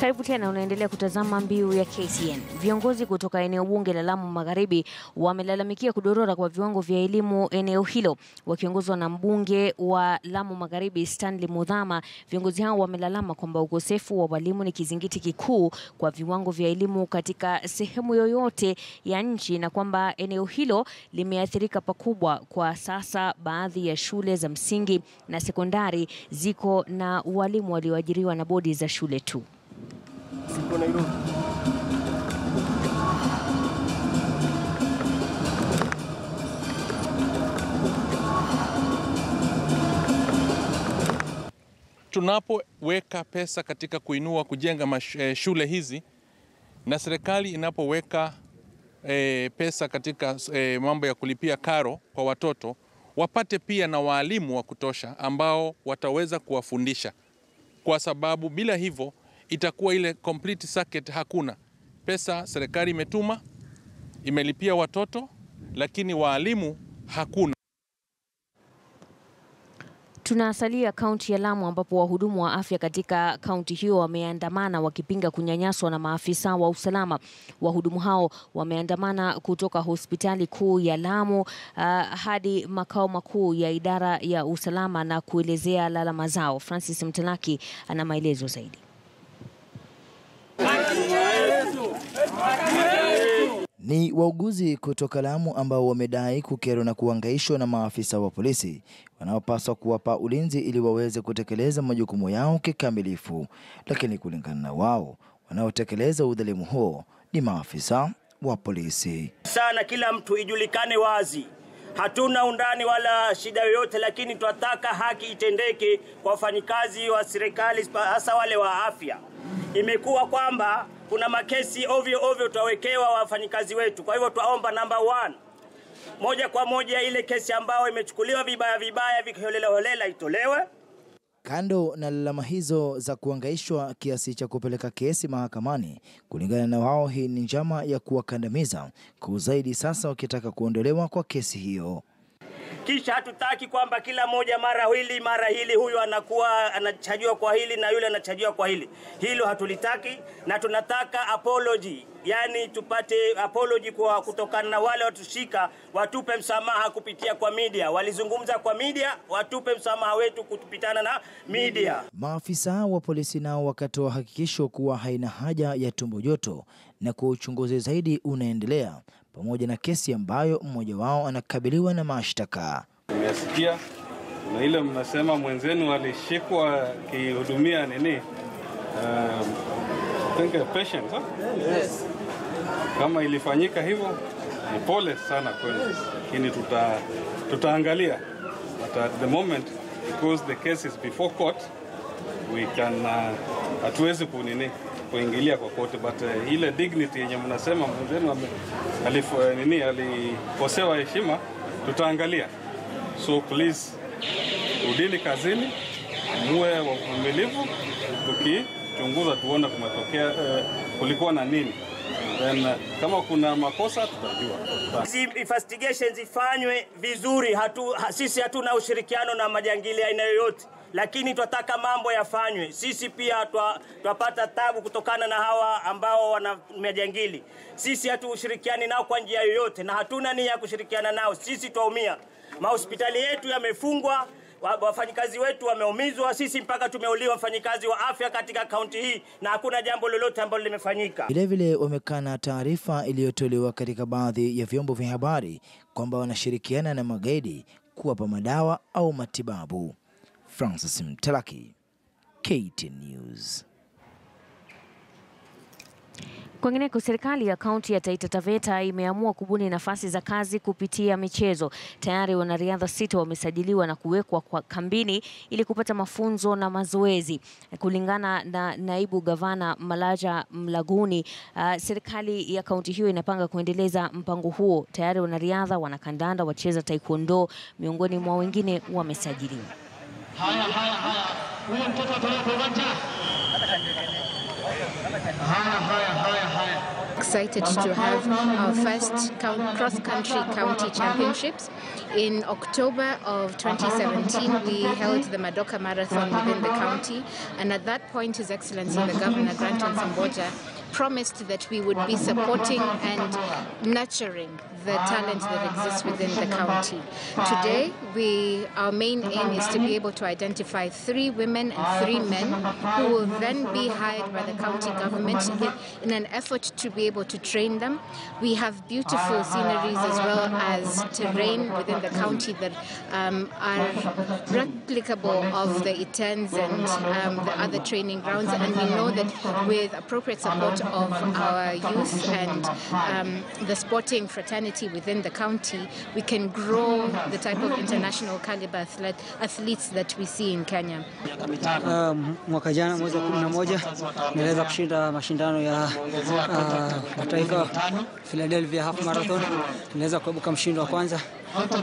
Karibu tena, unaendelea kutazama Mbiu ya KTN. Viongozi kutoka eneo bunge la Lamu Magharibi wamelalamikia kudorora kwa viwango vya elimu eneo hilo. Wakiongozwa na mbunge wa Lamu Magharibi Stanley Mudhama, viongozi hao wamelalama kwamba ukosefu wa walimu ni kizingiti kikuu kwa viwango vya elimu katika sehemu yoyote ya nchi, na kwamba eneo hilo limeathirika pakubwa. Kwa sasa baadhi ya shule za msingi na sekondari ziko na walimu walioajiriwa na bodi za shule tu. Tunapoweka pesa katika kujenga shule hizi, na serikali inapoweka pesa katika mambo ya kulipia karo kwa watoto, wapate pia na walimu wa kutosha ambao wataweza kuwafundisha, kwa sababu bila hivyo itakuwa ile complete circuit. Hakuna pesa, serikali imetuma, imelipia watoto, lakini walimu hakuna. Tunasalia kaunti ya Lamu ambapo wahudumu wa afya katika kaunti hiyo wameandamana wakipinga kunyanyaswa na maafisa wa usalama. Wahudumu hao wameandamana kutoka hospitali kuu ya Lamu hadi makao makuu ya idara ya usalama na kuelezea lalama zao. Francis Mtalaki ana maelezo zaidi. Ni wauguzi kutoka Lamu ambao wamedai kukerwa na kuhangaishwa na maafisa wa polisi wanaopaswa kuwapa ulinzi ili waweze kutekeleza majukumu yao kikamilifu. Lakini kulingana na wao, wanaotekeleza udhalimu huo ni maafisa wa polisi. Sana kila mtu ijulikane wazi. Hatuna undani wala shida yoyote, lakini tunataka haki itendeke kwa wafanyikazi wa serikali, hasa wale wa afya. Imekuwa kwamba kuna makesi ovyo tutawekewa wafanyikazi wetu. Kwa hivyo tuomba number 1, moja kwa moja ile kesi ambayo imechukuliwa vibaya vikiholela itolewe. Kando na lalama hizo za kuhangaishwa kiasi cha kupeleka kesi mahakamani, kulingana na wao hii ni njama ya kuwakandamiza kwa zaidi, sasa wakitaka kuondolewa kwa kesi hiyo. Kisha hatutaki kwamba kila moja mara hili huyu anakuwa anachajiwa kwa hili na yule anachajiwa kwa hili. Hilo hatulitaki, na tunataka apology. Yani tupate apology kwa kutokana na wale watushika, watupe msamaha kupitia kwa media. Walizungumza kwa media, watupe msamaha wetu kutupitana na media. Maafisa wa polisi nao wakatoa hakikisho kuwa haina haja ya tumbo joto na kwa uchunguzi zaidi unaendelea, pamoja na kesi ambayo mmoja wao anakabiliwa na mashtaka. Nimesikia na ile mnasema mwenzenu alishikwa kihudumia nini? Patient, yes. Kama ilifanyika hivyo ni pole sana kwenu, lakini tutaangalia. But at the moment, because the case is before court, we can hatuwezi kuingilia kwa kote, but ile dignity yenye mnasema mwenzenu alikosewa heshima, tutaangalia. So please, udili kazini, muwe wavumilivu, tukichunguza tuone kumetokea kulikuwa na nini. Then kama kuna makosa tutajua. Hizi investigations ifanywe vizuri. Sisi hatuna ushirikiano na majangili aina yoyote, lakini tunataka mambo yafanywe. Sisi pia twapata tabu kutokana na hawa ambao wana majangili. Sisi hatushirikiani nao kwa njia yoyote na hatuna nia ya kushirikiana nao. Sisi twaumia. Mahospitali yetu yamefungwa, wafanyikazi wetu wameumizwa, sisi mpaka tumeuliwa wafanyikazi wa afya katika kaunti hii, na hakuna jambo lolote ambalo limefanyika. Vilevile wamekana taarifa iliyotolewa katika baadhi ya vyombo vya habari kwamba wanashirikiana na magaidi kuwapa madawa au matibabu. Francis Mtalaki, KTN News. Kwingineko, serikali ya kaunti ya Taita Taveta imeamua kubuni nafasi za kazi kupitia michezo. Tayari wanariadha 6 wamesajiliwa na kuwekwa kwa kambini ili kupata mafunzo na mazoezi. Kulingana na naibu gavana Malaja Mlaguni, serikali ya kaunti hiyo inapanga kuendeleza mpango huo. Tayari wanariadha, wanakandanda, wacheza taekwondo miongoni mwa wengine wamesajiliwa. Haya. Huyo mtoto atoroka uwanja. Haya. Excited to have our first cross-country county championships. In October of 2017, we held the Madoka Marathon within the county, and at that point, His Excellency the Governor, Granton Samboja, promised that we would be supporting and nurturing the talent that exists within the county. Today, our main aim is to be able to identify 3 women and 3 men who will then be hired by the county government in an effort to be able to train them. We have beautiful sceneries as well as terrain within the county that are replicable of the Itens and the other training grounds, and we know that with appropriate support of our youth and the sporting fraternity within the county, we can grow the type of international caliber athletes that we see in Kenya. Mwaka jana mwezi wa 11 niliweza kushinda mashindano ya mataifa Philadelphia half marathon. Niliweza kuibuka mshindi wa kwanza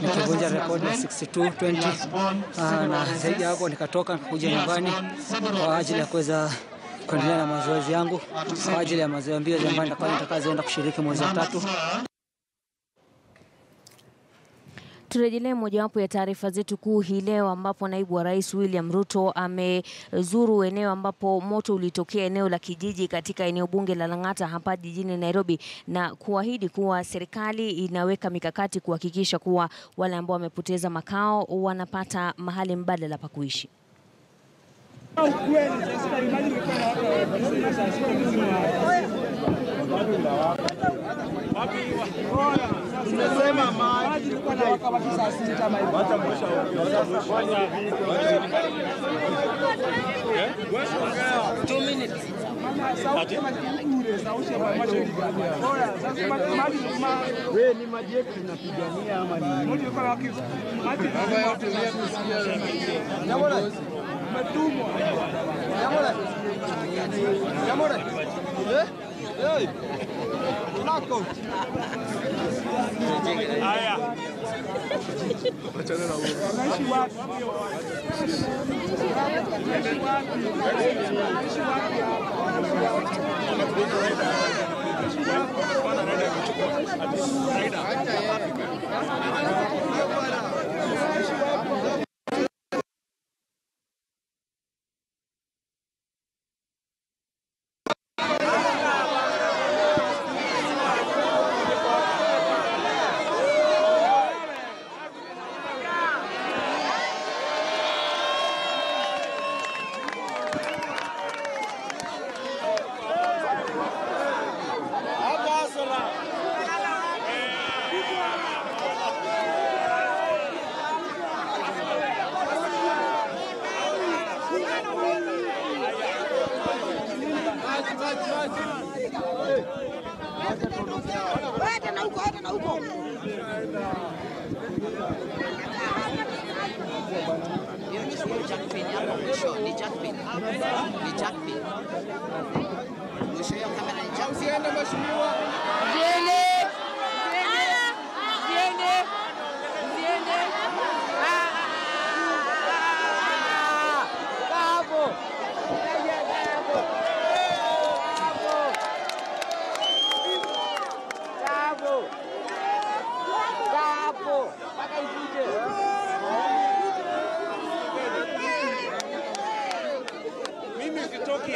nikivunja rekodi ya 62:20 na zaidi hapo nikatoka kuja nyumbani kwa ajili ya kuweza kuendelea na mazoezi yangu kwa ajili ya mazoezi mbio ambayo nitakazoenda kushiriki mwezi wa 3. Turejelee mojawapo ya taarifa zetu kuu hii leo, ambapo naibu wa rais William Ruto amezuru eneo ambapo moto ulitokea eneo la kijiji katika eneo bunge la Lang'ata hapa jijini Nairobi, na kuahidi kuwa serikali inaweka mikakati kuhakikisha kuwa wale ambao wamepoteza makao wanapata mahali mbadala pa kuishi.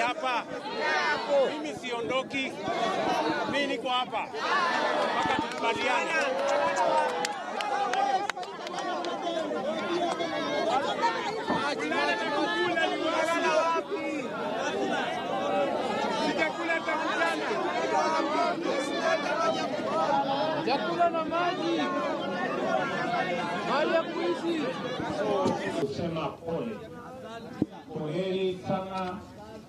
Hapa mimi siondoki, mimi niko hapa mpaka tukubaliane. Chakula na maji. Maji ya kuishi. Kusema pole. Poleni sana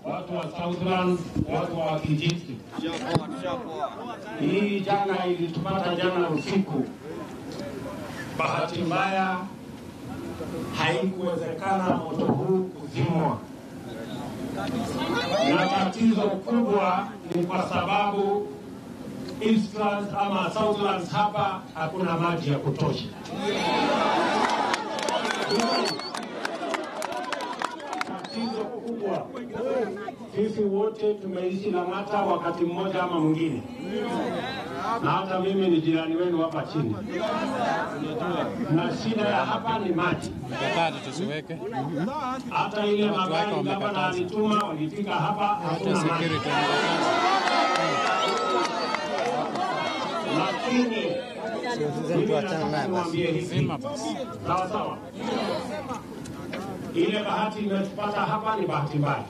watu wa Southland, watu wa kijiji. Hii janga ilitupata jana usiku. Bahati mbaya haikuwezekana moto huu kuzimwa. Na tatizo kubwa ni kwa sababu Eastlands ama Southlands hapa hakuna maji ya kutosha. tatizo kubwa. Sisi wote tumeishi Lang'ata wakati mmoja ama mwingine, na hata mimi ni jirani wenu hapa chini, na shida ya hapa ni maji. Hata ile magari gavana alituma walifika hapa, hakuna maji. Lakini niwaambie hivi, sawa sawa, ile bahati imetupata hapa ni bahati mbaya.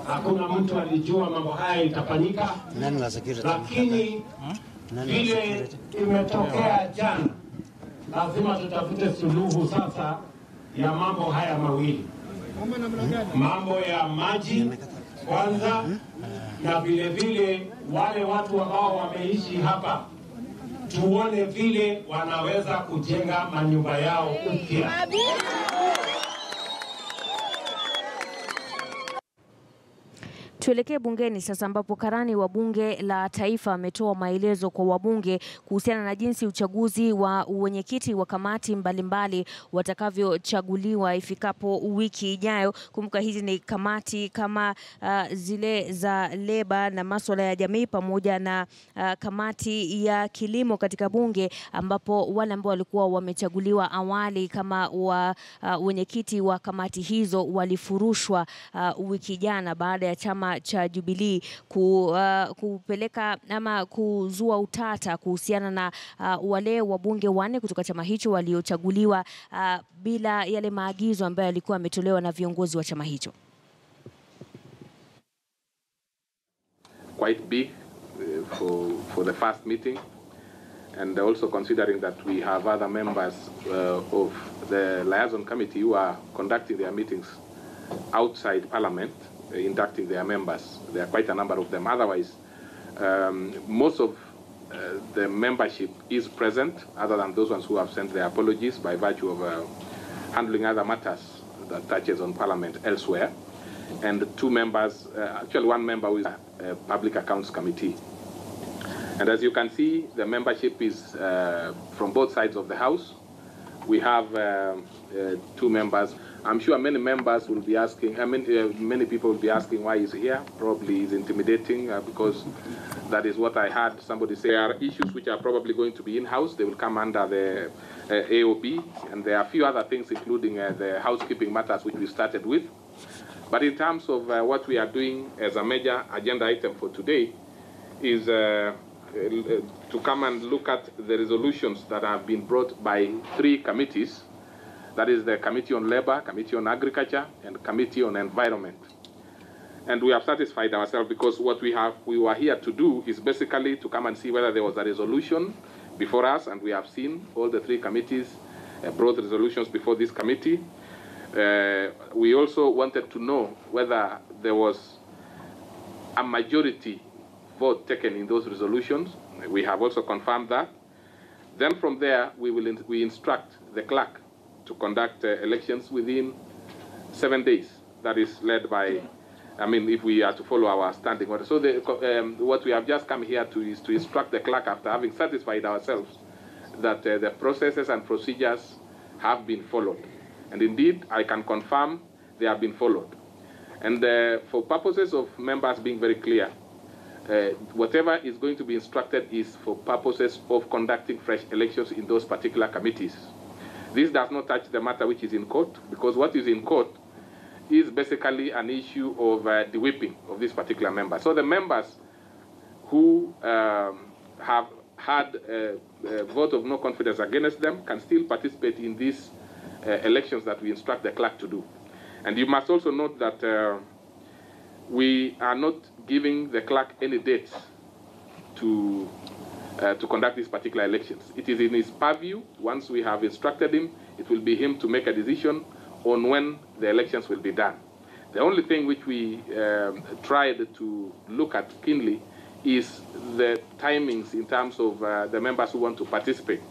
Hakuna mtu alijua mambo haya itafanyika, lakini vile imetokea jana, lazima tutafute suluhu sasa ya mambo haya mawili, mambo ya maji kwanza, na vile vile wale watu ambao wameishi hapa, tuone vile wanaweza kujenga manyumba yao upya. Tuelekee bungeni sasa, ambapo karani wa bunge la taifa ametoa maelezo kwa wabunge kuhusiana na jinsi uchaguzi wa wenyekiti wa kamati mbalimbali watakavyochaguliwa ifikapo wiki ijayo. Kumbuka hizi ni kamati kama zile za leba na masuala ya jamii pamoja na kamati ya kilimo katika bunge, ambapo wale ambao walikuwa wamechaguliwa awali kama wenyekiti wa kamati hizo walifurushwa wiki jana baada ya chama cha Jubilee kupeleka ama kuzua utata kuhusiana na wale wabunge 4 kutoka chama hicho waliochaguliwa bila yale maagizo ambayo yalikuwa yametolewa na viongozi wa chama hicho. Quite big for the first meeting, and also considering that we have other members of the liaison committee who are conducting their meetings outside Parliament, inducting their members. There are quite a number of them. Otherwise, most of the membership is present, other than those ones who have sent their apologies by virtue of handling other matters that touches on Parliament elsewhere. And 2 members, actually 1 member who is a Public Accounts Committee. And as you can see, the membership is from both sides of the House. We have 2 members. I'm sure many members will be asking, many people will be asking why he's here. Probably he's intimidating because that is what I heard somebody say. There are issues which are probably going to be in-house. They will come under the AOB, and there are a few other things, including the housekeeping matters which we started with. But in terms of what we are doing as a major agenda item for today is to come and look at the resolutions that have been brought by 3 committees. That is the Committee on Labor, Committee on Agriculture, and Committee on Environment. And we have satisfied ourselves because what we were here to do is basically to come and see whether there was a resolution before us, and we have seen all the 3 committees brought resolutions before this committee. We also wanted to know whether there was a majority vote taken in those resolutions. We have also confirmed that. Then from there, we instruct the clerk to conduct elections within 7 days. That is led by, if we are to follow our standing order. So what we have just come here to is to instruct the clerk, after having satisfied ourselves that the processes and procedures have been followed. And indeed, I can confirm they have been followed. And for purposes of members being very clear, whatever is going to be instructed is for purposes of conducting fresh elections in those particular committees. This does not touch the matter which is in court, because what is in court is basically an issue of the whipping of this particular member. So the members who have had a vote of no confidence against them can still participate in these elections that we instruct the clerk to do. And you must also note that we are not giving the clerk any dates to conduct these particular elections. It is in his purview. Once we have instructed him, it will be him to make a decision on when the elections will be done. The only thing which we tried to look at keenly is the timings in terms of the members who want to participate.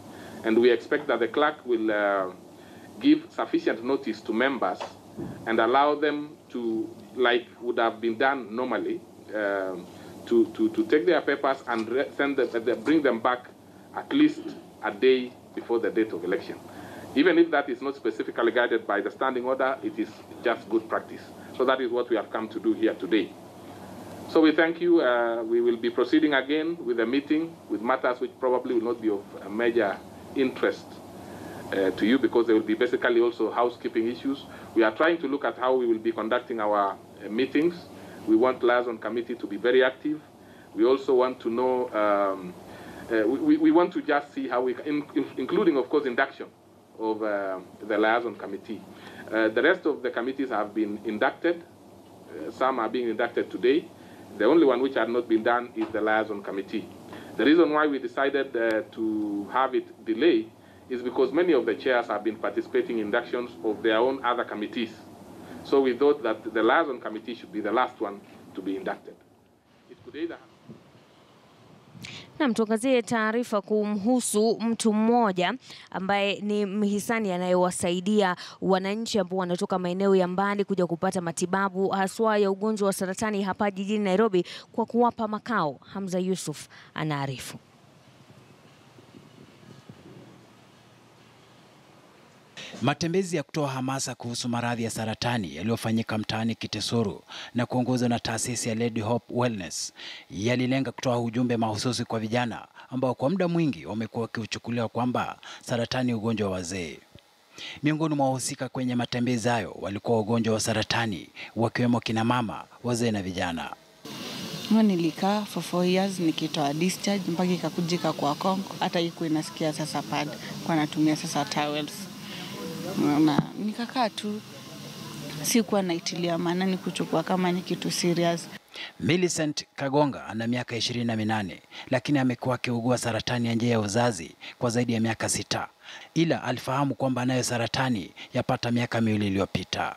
And we expect that the clerk will give sufficient notice to members and allow them to, like would have been done normally, to take their papers and bring them back at least a day before the date of election. Even if that is not specifically guided by the standing order, it is just good practice. So that is what we have come to do here today. So we thank you. We will be proceeding again with a meeting with matters which probably will not be of a major interest to you, because there will be basically also housekeeping issues. We are trying to look at how we will be conducting our meetings. We want Liaison Committee to be very active. We also want to know, we want to just see how we, including of course induction of the Liaison Committee. The rest of the committees have been inducted. Some are being inducted today. The only one which had not been done is the Liaison Committee. The reason why we decided to have it delay is because many of the chairs have been participating in inductions of their own other committees. So we thought that the Liaison Committee should be the last one to be inducted. It could either Na mtuangazie taarifa kumhusu mtu mmoja ambaye ni mhisani anayewasaidia wananchi ambao wanatoka maeneo ya mbali kuja kupata matibabu haswa ya ugonjwa wa saratani hapa jijini Nairobi kwa kuwapa makao. Hamza Yusuf anaarifu. Matembezi ya kutoa hamasa kuhusu maradhi ya saratani yaliyofanyika mtaani Kitesuru na kuongozwa na taasisi ya Lady Hope Wellness yalilenga kutoa ujumbe mahususi kwa vijana ambao kwa muda mwingi wamekuwa wakiuchukulia kwamba saratani ugonjwa wa wazee. Miongoni mwa wahusika kwenye matembezi hayo walikuwa wagonjwa wa saratani wakiwemo kina mama, wazee na vijana. Nilikaa for 4 years nikitoa discharge mpaka ikakujika kwa Kongo, hata iko inasikia sasa pad kwa natumia sasa towels. Na nikakaa tu, sikuwa naitilia maana kuchukua kama ni kitu serious. Millicent Kagonga ana miaka 28 lakini amekuwa akiugua saratani ya njia ya uzazi kwa zaidi ya miaka 6. Ila alifahamu kwamba anayo saratani yapata miaka 2 iliyopita.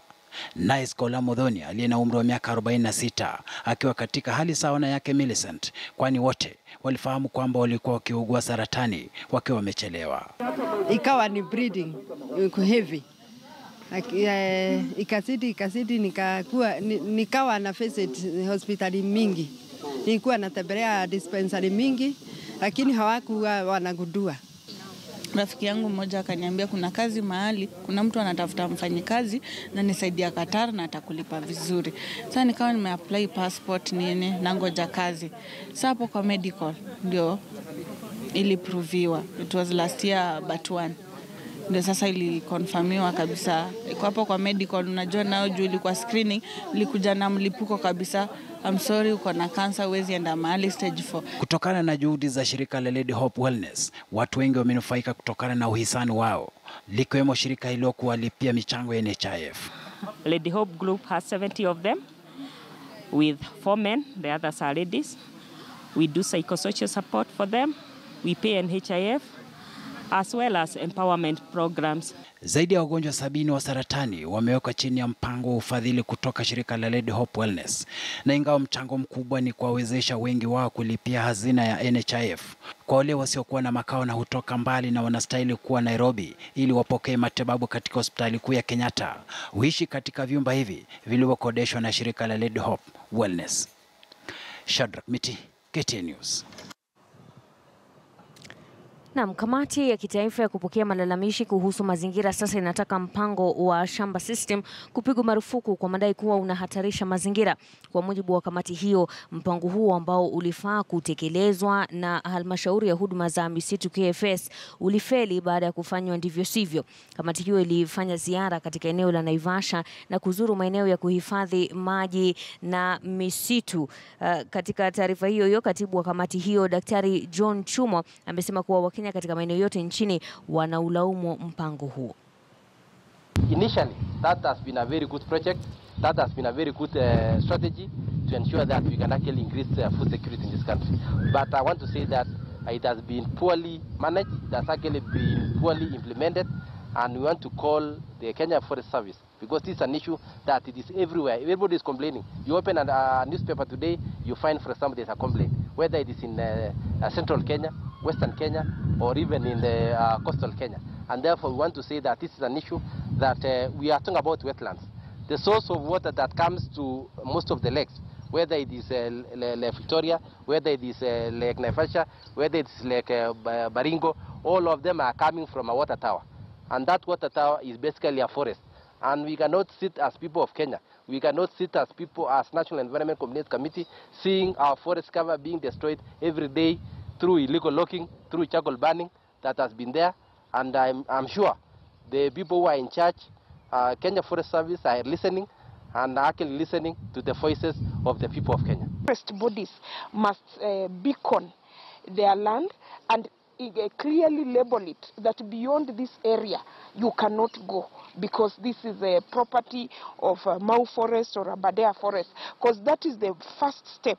Naye Skola Modhoni aliye na umri wa miaka 46 akiwa katika hali sawa na yake Millicent, kwani wote walifahamu kwamba walikuwa wakiugua saratani wakiwa wamechelewa. Ikawa ni bleeding heavy. Ikazidi nikawa na visit hospitali mingi. Nilikuwa natembelea dispensary mingi lakini hawakuwa wanagundua. Rafiki yangu mmoja akaniambia kuna kazi mahali, kuna mtu anatafuta mfanyikazi na nisaidia Qatar na atakulipa vizuri. Sasa nikawa nimeapply passport nini na ngoja kazi. Sasa hapo kwa medical ndio iliproviwa. It was last year but one. Ndio sasa ilikonfirmiwa kabisa. Iko hapo kwa medical, unajua nao juu ilikuwa screening, ilikuja na mlipuko kabisa. I'm sorry, uko na cancer, huwezi enda mahali stage 4. Kutokana na juhudi za shirika la Lady Hope Wellness, watu wengi wamenufaika kutokana na uhisani wao, likiwemo shirika hilo kuwalipia michango ya NHIF. Lady Hope Group has 70 of them with 4 men, the others are ladies. We do psychosocial support for them. We pay NHIF as well as empowerment programs. Zaidi ya wagonjwa 70 wa saratani wamewekwa chini ya mpango wa ufadhili kutoka shirika la Lady Hope Wellness. Na ingawa mchango mkubwa ni kuwawezesha wengi wao kulipia hazina ya NHIF, kwa wale wasiokuwa na makao na hutoka mbali na wanastahili kuwa Nairobi ili wapokee matibabu katika hospitali kuu ya Kenyatta, huishi katika vyumba hivi vilivyokodeshwa na shirika la Lady Hope Wellness. Shadrack Miti, KTN News. Na kamati ya kitaifa ya kupokea malalamishi kuhusu mazingira sasa inataka mpango wa shamba system kupigwa marufuku kwa madai kuwa unahatarisha mazingira. Kwa mujibu wa kamati hiyo, mpango huo ambao ulifaa kutekelezwa na halmashauri ya huduma za misitu KFS ulifeli baada ya kufanywa ndivyo sivyo. Kamati hiyo ilifanya ziara katika eneo la Naivasha na kuzuru maeneo ya kuhifadhi maji na misitu. Katika taarifa hiyo, katibu wa kamati hiyo Daktari John Chumo amesema kuwa katika maeneo yote nchini wanaulaumu mpango huo. Initially, that has been a very good project. That has been a very good strategy to ensure that we can actually increase food security in this country. But I want to say that it has been poorly managed. It has actually been poorly implemented. And we want to call the Kenya Forest Service, because this is an issue that it is everywhere. Everybody is complaining. You open a newspaper today, you find, for example, there's a complaint, whether it is in central Kenya, western Kenya, or even in the coastal Kenya. And therefore, we want to say that this is an issue that we are talking about wetlands. The source of water that comes to most of the lakes, whether it is Lake Victoria, whether it is Lake Naivasha, whether it is Lake Baringo, all of them are coming from a water tower. And that water tower is basically a forest. And we cannot sit as people of Kenya We cannot sit as people, as National Environment Coordinating Committee, seeing our forest cover being destroyed every day through illegal logging, through charcoal burning that has been there. And I'm sure the people who are in charge, Kenya Forest Service, are listening and are actually listening to the voices of the people of Kenya. Forest bodies must beacon their land and clearly label it that beyond this area you cannot go, because this is a property of Mau Forest or Aberdare Forest, because that is the first step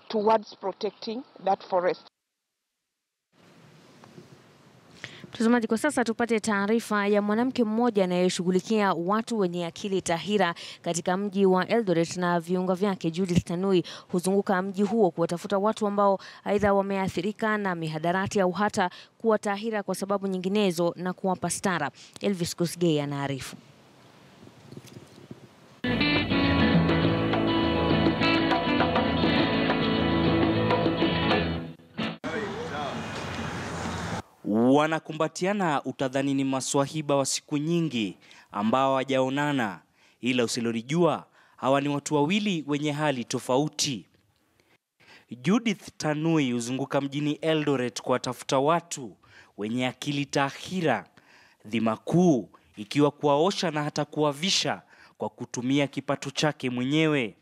towards protecting that forest. Mtazamaji, kwa sasa tupate taarifa ya mwanamke mmoja anayeshughulikia watu wenye akili tahira katika mji wa Eldoret na viunga vyake. Judith Tanui huzunguka mji huo kuwatafuta watu ambao aidha wameathirika na mihadarati au hata kuwa tahira kwa sababu nyinginezo na kuwapa stara. Elvis Kosgei anaarifu. Wanakumbatiana utadhani ni maswahiba wa siku nyingi ambao hawajaonana, ila usilolijua hawa ni watu wawili wenye hali tofauti. Judith Tanui huzunguka mjini Eldoret kuwatafuta watu wenye akili tahira, dhima kuu ikiwa kuwaosha na hata kuwavisha kwa kutumia kipato chake mwenyewe.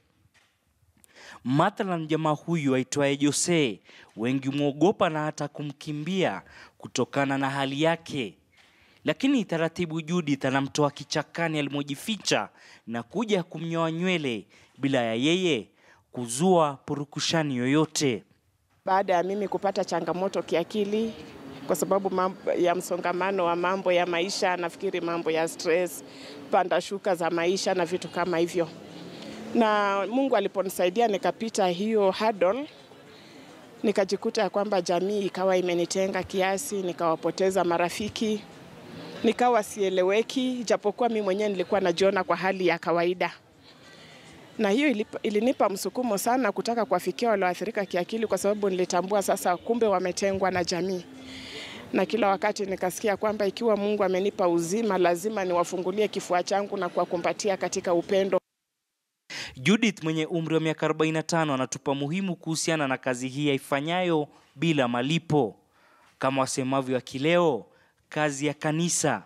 Mathalan, jamaa huyu aitwaye Jose, wengi muogopa na hata kumkimbia kutokana na hali yake. Lakini taratibu Judith anamtoa kichakani alimojificha na kuja kumnyoa nywele bila ya yeye kuzua purukushani yoyote. Baada ya mimi kupata changamoto kiakili kwa sababu mambo ya msongamano wa mambo ya maisha, nafikiri mambo ya stress, panda shuka za maisha na vitu kama hivyo. Na Mungu aliponisaidia nikapita hiyo hurdle, nikajikuta ya kwamba jamii ikawa imenitenga kiasi, nikawapoteza marafiki, nikawa sieleweki, japokuwa mimi mwenyewe nilikuwa najiona kwa hali ya kawaida. Na hiyo ilinipa msukumo sana kutaka kuwafikia walioathirika kiakili, kwa sababu nilitambua sasa kumbe wametengwa na jamii. Na kila wakati nikasikia kwamba ikiwa Mungu amenipa uzima, lazima niwafungulie kifua changu na kuwakumbatia katika upendo. Judith mwenye umri wa miaka 45 anatupa muhimu kuhusiana na kazi hii ifanyayo bila malipo. Kama wasemavyo wa kileo, kazi ya kanisa.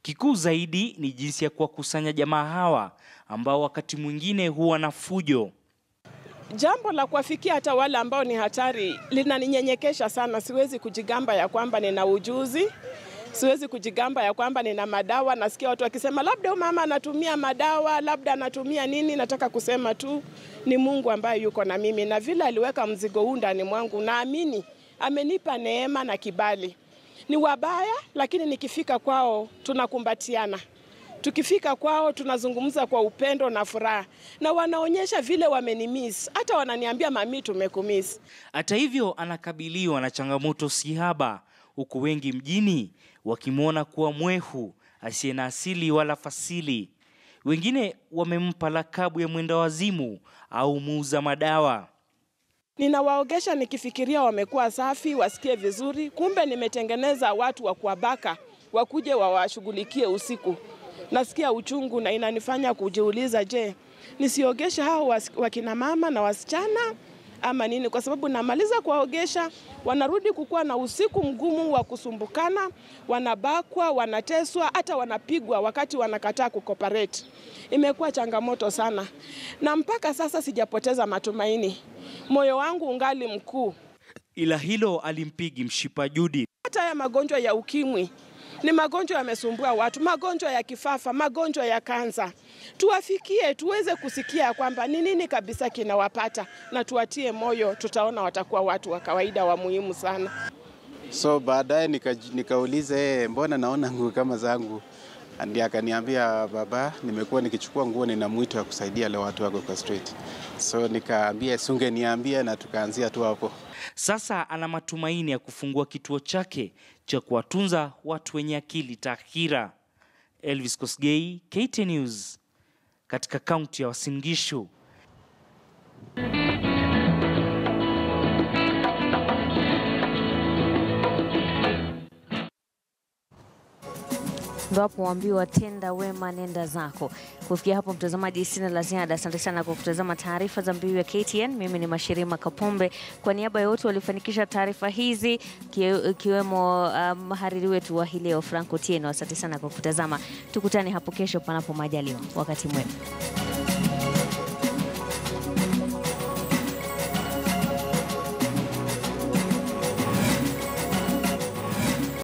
Kikuu zaidi ni jinsi ya kuwakusanya jamaa hawa ambao wakati mwingine huwa na fujo. Jambo la kuwafikia hata wale ambao ni hatari linaninyenyekesha sana. Siwezi kujigamba ya kwamba nina ujuzi. Siwezi kujigamba ya kwamba nina madawa. Nasikia watu wakisema labda mama anatumia madawa, labda anatumia nini. Nataka kusema tu ni Mungu ambaye yuko na mimi, na vile aliweka mzigo huu ndani mwangu, naamini amenipa neema na kibali. Ni wabaya, lakini nikifika kwao tunakumbatiana. Tukifika kwao tunazungumza kwa upendo na furaha, na wanaonyesha vile wamenimiss, hata wananiambia mami tumekumiss. Hata hivyo anakabiliwa na changamoto sihaba, huku wengi mjini wakimwona kuwa mwehu asiye na asili wala fasili. Wengine wamempa lakabu ya mwenda wazimu au muuza madawa. Ninawaogesha nikifikiria wamekuwa safi, wasikie vizuri, kumbe nimetengeneza watu wa kuwabaka, wakuje wawashughulikie usiku. Nasikia uchungu na inanifanya kujiuliza, je, nisiogesha hao wakina mama na wasichana ama nini? Kwa sababu namaliza kuwaogesha, wanarudi kukua na usiku mgumu wa kusumbukana, wanabakwa, wanateswa, hata wanapigwa wakati wanakataa kukooperate. Imekuwa changamoto sana, na mpaka sasa sijapoteza matumaini. Moyo wangu ungali mkuu. Ila hilo alimpigi mshipa Judith. Hata ya magonjwa ya ukimwi ni magonjwa yamesumbua watu, magonjwa ya kifafa, magonjwa ya kansa. Tuwafikie, tuweze kusikia kwamba ni nini kabisa kinawapata, na tuwatie moyo, tutaona watakuwa watu wa kawaida wa muhimu sana. So baadaye nikauliza mbona naona nguo kama zangu? Ndiye akaniambia, baba, nimekuwa nikichukua nguo, nina mwito wa kusaidia wale watu wako kwa street. So nikaambia sungeniambia, na tukaanzia tu hapo. Sasa ana matumaini ya kufungua kituo chake cha kuwatunza watu wenye akili tahira. Elvis Kosgei, KTN News, katika kaunti ya Uasin Gishu. Ndio hapo waambiwa tenda wema nenda zako. Kufikia hapo mtazamaji, sina la ziada. Asante sana kwa kutazama taarifa za Mbiu ya KTN. Mimi ni Mashirima Kapombe. Kwa niaba ya wote walifanikisha taarifa hizi ikiwemo mhariri wetu wa hii leo Franco Tieno. Asante sana kwa kutazama. Tukutane hapo kesho panapo majaliwa. Wakati mwema.